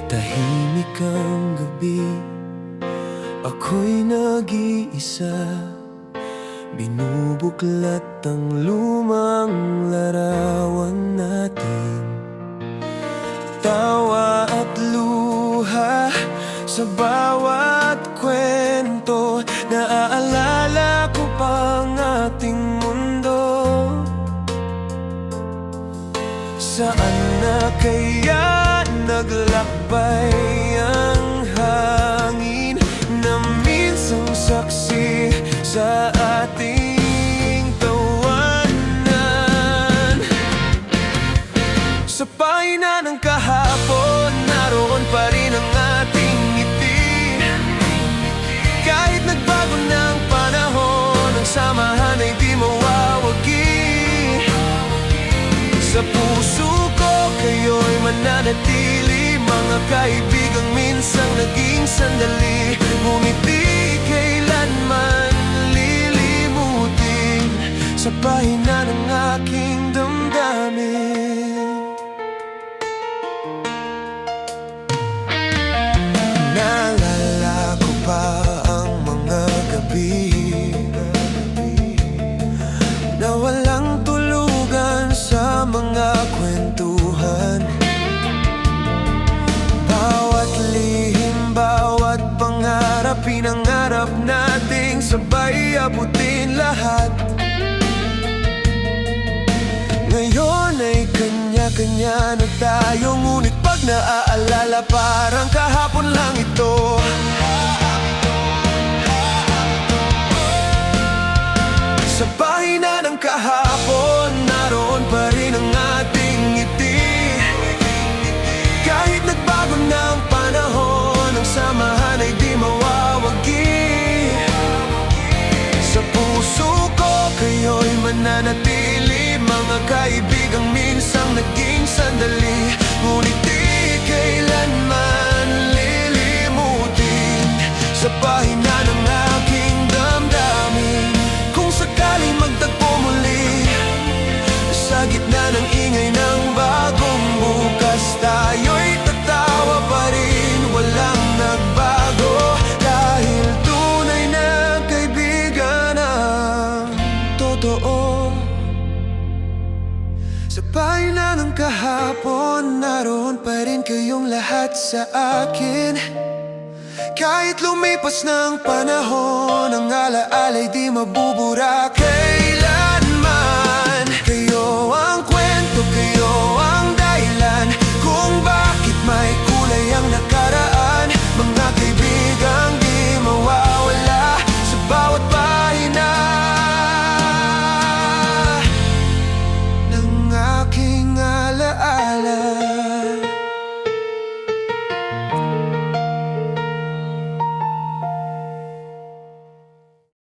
Tahimik ang gabi, ako'y nag-iisa. Binubuklat ang lumang larawan natin. Tawa at luha sa bawat kwento. Naaalala ko pang ating mundo. Saan na kaya naglakbay ang hangin na minsang saksi sa ating tawanan? Sa pahina ng kahapon, naroon pa rin ang ating ngiti. Kahit nagbago ng panahon, ang samahan ay di mawawagi. Sa puso ko, kayo'y mananatili. Mga kaibigang minsang naging sandali, ngunit di kailanman lilimutin sa pahina ng aking damdamin. Naalala ko pa ang mga gabi na walang tulugan sa mga kwentuhan. Bawat lihim, bawat pangarap, pinangarap nating sabay abutin lahat. Ngayon ay kanya-kanya na tayo, ngunit pag naaalala parang kahapon lang ito. Sa pahina ng kahapon, naroon pa rin ang ating ngiti. Kahit nagbago ng panahon, ang samahan ay di mawawagi. Sa puso ko, kayo'y mananatili. Mga kaibigang minsang naging sandali, ngunit di kailanman lilimutin sa pahina ng aking damdamin. Kung sakaling magtagpo muli sa gitna ng ingay ng bagong bukas, tayo'y tatawa pa rin, walang nagbago. Dahil tunay na kaibigan ang totoo. Sa pahina ng kahapon, naroon pa rin kayong lahat sa akin. Kahit lumipas ng panahon, ang alaala'y di mabubura.